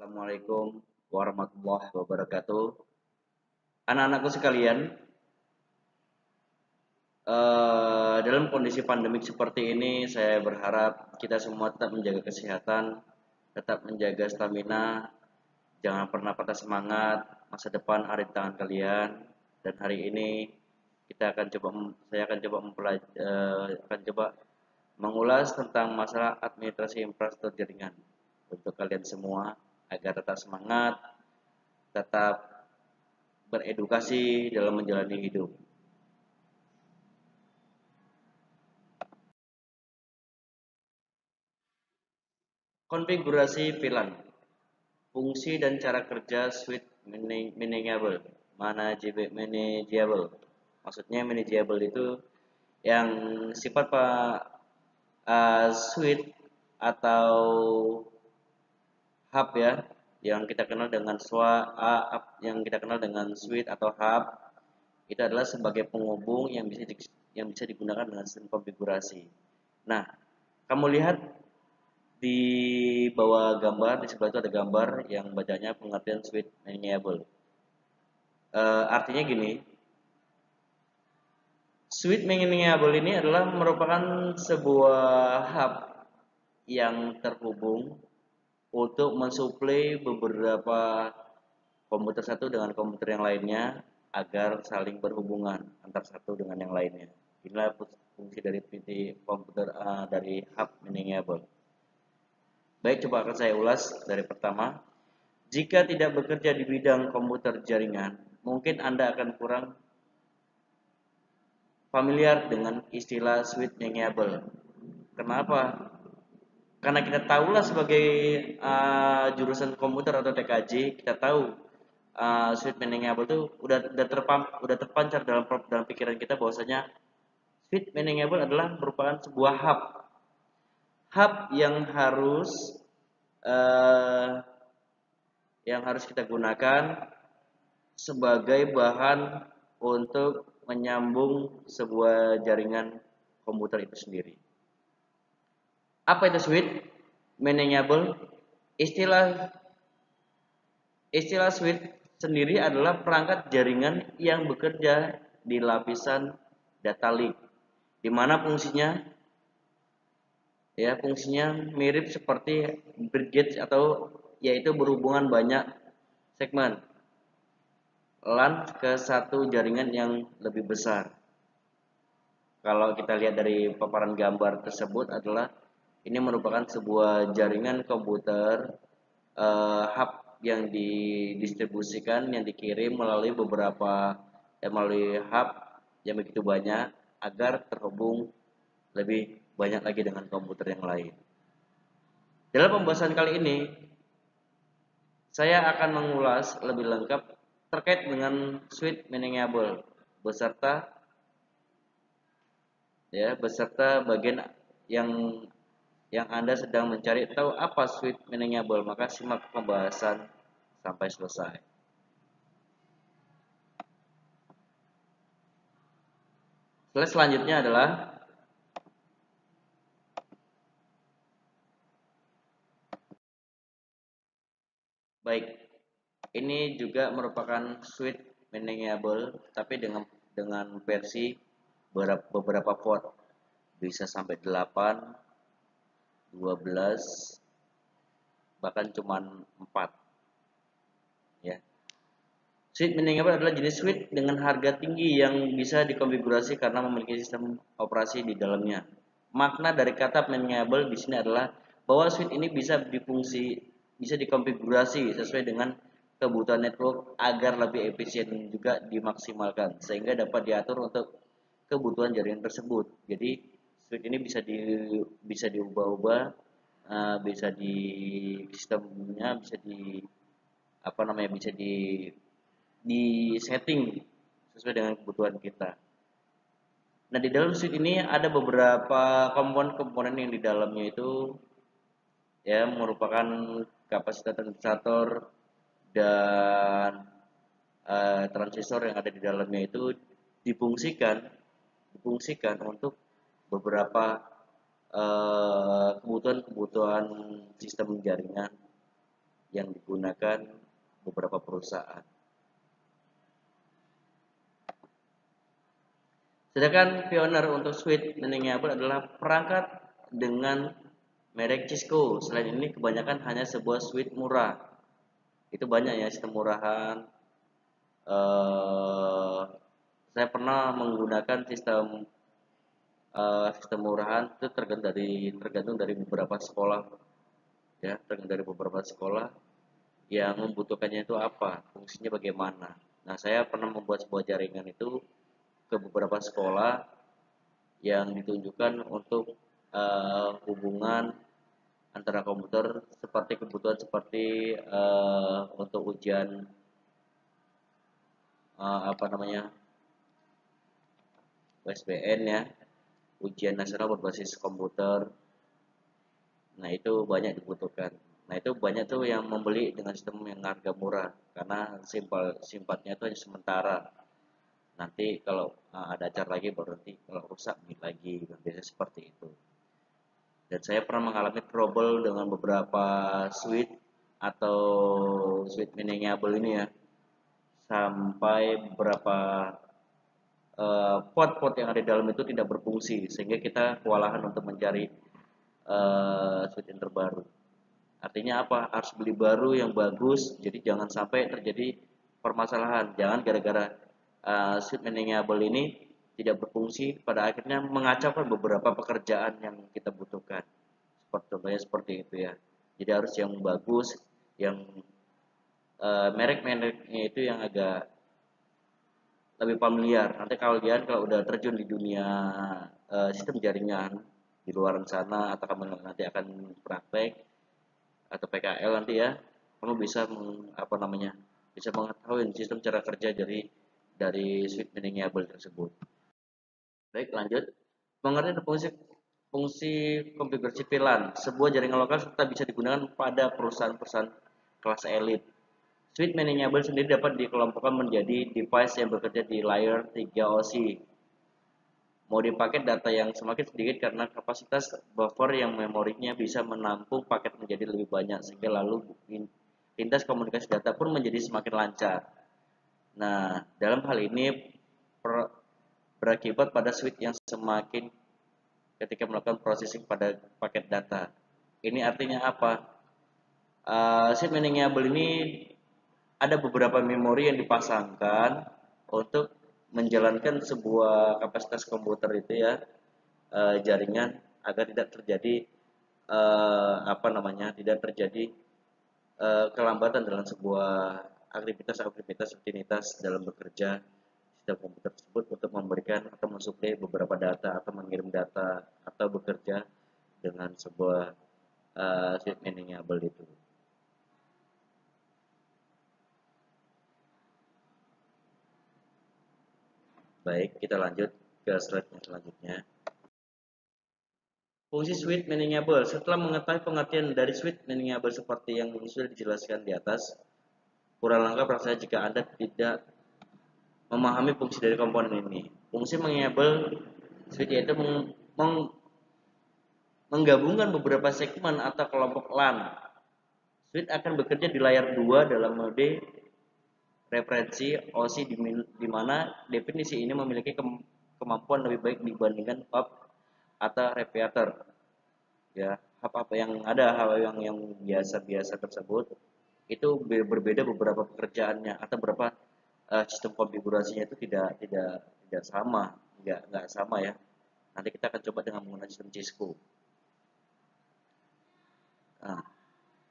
Assalamualaikum warahmatullahi wabarakatuh. Anak-anakku sekalian, dalam kondisi pandemik seperti ini, saya berharap kita semua tetap menjaga kesehatan, tetap menjaga stamina, jangan pernah patah semangat. Masa depan ada di tangan kalian. Dan hari ini saya akan coba mengulas tentang masalah administrasi infrastruktur jaringan untuk kalian semua agar tetap semangat, tetap beredukasi dalam menjalani hidup. Konfigurasi VLAN, fungsi dan cara kerja switch manageable. Manageable. Maksudnya manageable itu yang sifat switch atau hub ya, yang kita kenal dengan switch atau hub itu adalah sebagai penghubung yang bisa digunakan dengan sistem konfigurasi. Nah, kamu lihat di bawah gambar, di sebelah itu ada gambar yang bacanya pengertian switch manageable. Artinya gini, switch manageable ini adalah merupakan sebuah hub yang terhubung untuk mensuplai beberapa komputer satu dengan komputer yang lainnya agar saling berhubungan antar satu dengan yang lainnya. Inilah fungsi dari komputer dari hub manageable. Baik, coba akan saya ulas dari pertama. Jika tidak bekerja di bidang komputer jaringan, mungkin Anda akan kurang familiar dengan istilah switch manageable. Kenapa? Karena kita tahulah sebagai jurusan komputer atau TKJ, kita tahu switch manageable itu udah terpancar dalam pikiran kita bahwasanya switch manageable adalah merupakan sebuah hub uh, yang harus kita gunakan sebagai bahan untuk menyambung sebuah jaringan komputer itu sendiri. Apa itu switch manageable? Istilah switch sendiri adalah perangkat jaringan yang bekerja di lapisan data link, di mana fungsinya mirip seperti bridge atau yaitu berhubungan banyak segmen LAN ke satu jaringan yang lebih besar. Kalau kita lihat dari paparan gambar tersebut adalah ini merupakan sebuah jaringan komputer hub yang didistribusikan, yang dikirim melalui hub yang begitu banyak agar terhubung lebih banyak lagi dengan komputer yang lain. Dalam pembahasan kali ini, saya akan mengulas lebih lengkap terkait dengan switch manageable beserta bagian yang Anda sedang mencari tahu apa switch manageable, maka simak pembahasan sampai selesai. Slide selanjutnya adalah baik. Ini juga merupakan switch manageable tapi dengan versi beberapa port. Bisa sampai 8, 12, bahkan cuma 4. Ya. Switch manageable adalah jenis switch dengan harga tinggi yang bisa dikonfigurasi karena memiliki sistem operasi di dalamnya. Makna dari kata manageable di sini adalah bahwa switch ini bisa dikonfigurasi sesuai dengan kebutuhan network agar lebih efisien juga dimaksimalkan sehingga dapat diatur untuk kebutuhan jaringan tersebut. Jadi switch ini bisa diubah-ubah, bisa di sistemnya bisa di setting sesuai dengan kebutuhan kita. Nah, di dalam switch ini ada beberapa komponen-komponen yang di dalamnya itu ya merupakan kapasitor transistor dan transistor yang ada di dalamnya itu difungsikan untuk beberapa kebutuhan-kebutuhan sistem jaringan yang digunakan beberapa perusahaan. Sedangkan Pioneer untuk switch manageable adalah perangkat dengan merek Cisco. Selain ini kebanyakan hanya sebuah switch murah. Itu banyak ya sistem murahan. Eh, saya pernah menggunakan sistem murahan itu tergantung dari beberapa sekolah, ya, tergantung dari beberapa sekolah yang membutuhkannya itu apa, fungsinya bagaimana. Nah, saya pernah membuat sebuah jaringan itu ke beberapa sekolah yang ditunjukkan untuk hubungan antara komputer seperti kebutuhan seperti untuk ujian apa namanya, USBN ya, ujian nasional berbasis komputer. Nah, itu banyak dibutuhkan. Nah, itu banyak tuh yang membeli dengan sistem yang harga murah karena sifatnya itu hanya sementara. Nanti kalau ada acara lagi baru nanti kalau rusak beli lagi, biasanya seperti itu. Dan saya pernah mengalami trouble dengan beberapa switch atau switch manageable ini ya, sampai beberapa pot-pot yang ada di dalam itu tidak berfungsi sehingga kita kewalahan untuk mencari switch yang terbaru. Artinya apa? Harus beli baru yang bagus. Jadi jangan sampai terjadi permasalahan. Jangan gara-gara switch manageable ini tidak berfungsi, pada akhirnya mengacaukan beberapa pekerjaan yang kita butuhkan. Contohnya seperti itu ya. Jadi harus yang bagus, yang merek-mereknya itu yang agak lebih familiar. Nanti kalau udah terjun di dunia sistem jaringan di luar sana atau kamu nanti akan praktek atau PKL nanti ya, kamu bisa apa namanya, bisa mengetahui sistem cara kerja dari switch manageable tersebut. Baik, lanjut. Mengenai fungsi konfigurasi VLAN, sebuah jaringan lokal tetap bisa digunakan pada perusahaan-perusahaan kelas elit. Switch manageable sendiri dapat dikelompokkan menjadi device yang bekerja di layer 3 OSI. Mau dipakai data yang semakin sedikit karena kapasitas buffer yang memorinya bisa menampung paket menjadi lebih banyak sehingga lalu lintas komunikasi data pun menjadi semakin lancar. Nah, dalam hal ini berakibat pada switch yang semakin ketika melakukan processing pada paket data. Ini artinya apa? Switch manageable ini ada beberapa memori yang dipasangkan untuk menjalankan sebuah kapasitas komputer itu ya, jaringan, agar tidak terjadi apa namanya, tidak terjadi kelambatan dalam sebuah aktivitas rutinitas dalam bekerja sistem komputer tersebut untuk memberikan atau mensuplai beberapa data atau mengirim data atau bekerja dengan sebuah switch manageable itu. Baik, kita lanjut ke slide yang selanjutnya. Fungsi switch manageable. Setelah mengetahui pengertian dari switch manageable seperti yang sudah dijelaskan di atas, kurang lengkap rasanya jika Anda tidak memahami fungsi dari komponen ini. Fungsi manageable switch yaitu menggabungkan beberapa segmen atau kelompok LAN. Switch akan bekerja di layar 2 dalam mode referensi OSI di mana definisi ini memiliki kemampuan lebih baik dibandingkan hub atau repeater. Ya, hub apa yang ada, hal yang biasa-biasa tersebut itu berbeda beberapa pekerjaannya atau beberapa sistem konfigurasinya itu tidak sama, nggak sama ya. Nanti kita akan coba dengan menggunakan sistem Cisco. Nah,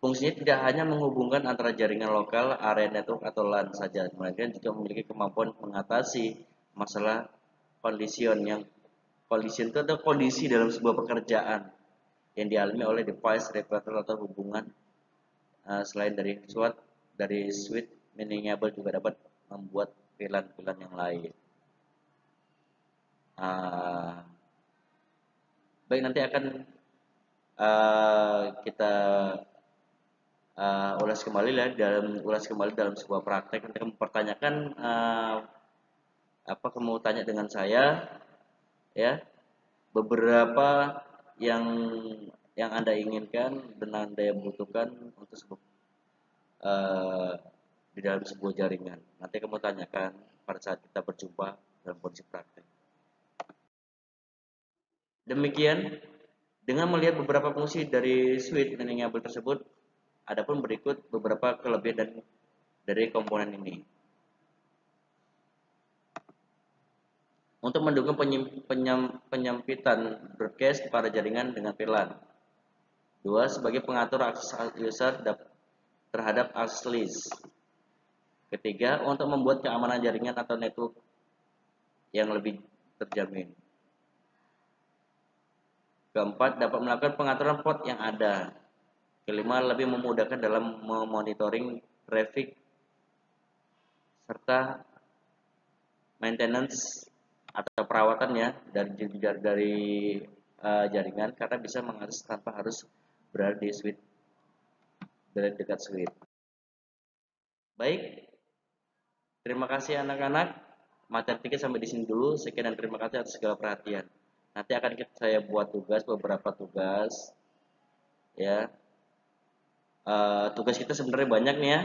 fungsinya tidak hanya menghubungkan antara jaringan lokal, area network atau LAN saja, melainkan juga memiliki kemampuan mengatasi masalah collision itu adalah kondisi dalam sebuah pekerjaan yang dialami oleh device, repertoire atau hubungan. Selain dari switch manageable juga dapat membuat VLAN yang lain. Baik, nanti akan kita ulas kembali dalam sebuah praktek. Nanti kamu pertanyakan apa kamu tanya dengan saya ya, beberapa yang Anda inginkan dan Anda yang butuhkan untuk eh, di dalam sebuah jaringan. Nanti kamu tanyakan pada saat kita berjumpa dalam kondisi praktek. Demikian, dengan melihat beberapa fungsi dari suite Enable tersebut, adapun berikut beberapa kelebihan dan dari komponen ini. Untuk mendukung penyempitan broadcast pada jaringan dengan VLAN. 2. Sebagai pengatur akses user terhadap akses list. Ketiga, untuk membuat keamanan jaringan atau network yang lebih terjamin. Keempat, dapat melakukan pengaturan port yang ada. Kelima, lebih memudahkan dalam memonitoring traffic serta maintenance atau perawatan ya dari jaringan, karena bisa mengakses tanpa harus berada di switch dekat switch. Baik, terima kasih anak-anak. Materi kita sampai di sini dulu. Sekian dan terima kasih atas segala perhatian. Nanti akan saya buat beberapa tugas ya. Tugas kita sebenarnya banyak nih ya.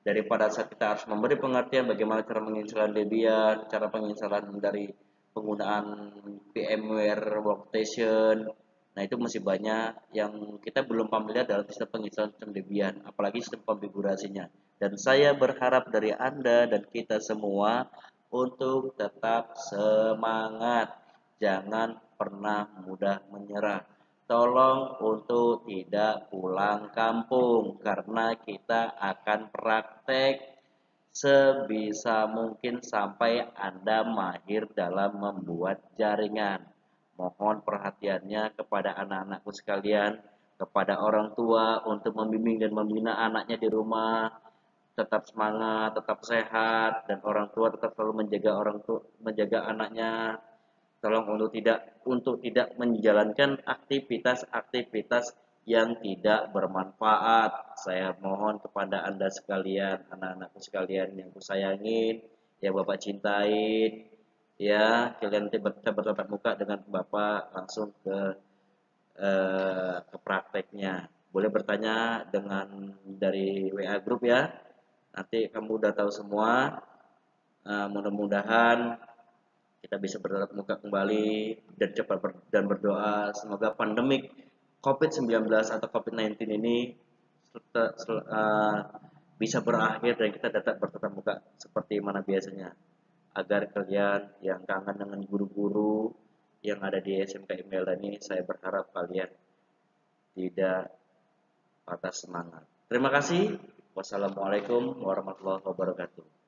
Daripada saat kita harus memberi pengertian bagaimana cara menginstalan Debian, cara penginstalan dari penggunaan VMware Workstation. Nah, itu masih banyak yang kita belum familiar dalam sistem penginstalan sistem Debian, apalagi sistem konfigurasinya. Dan saya berharap dari Anda dan kita semua untuk tetap semangat. Jangan pernah mudah menyerah. Tolong untuk tidak pulang kampung karena kita akan praktek sebisa mungkin sampai Anda mahir dalam membuat jaringan. Mohon perhatiannya kepada anak-anakku sekalian, kepada orang tua untuk membimbing dan membina anaknya di rumah. Tetap semangat, tetap sehat, dan orang tua tetap selalu menjaga anaknya. Tolong untuk tidak menjalankan aktivitas-aktivitas yang tidak bermanfaat. Saya mohon kepada Anda sekalian, anak-anakku sekalian yang kusayangin, ya Bapak cintain, ya kalian nanti bertatap muka dengan Bapak langsung ke prakteknya. Boleh bertanya dengan dari WA grup ya. Nanti kamu udah tahu semua. Mudah-mudahan kita bisa bertatap muka kembali dan dan berdoa semoga pandemik COVID-19 atau COVID-19 ini bisa berakhir dan kita dapat bertatap muka seperti mana biasanya, agar kalian yang kangen dengan guru-guru yang ada di SMK Imela ini, saya berharap kalian tidak patah semangat. Terima kasih. Wassalamualaikum warahmatullahi wabarakatuh.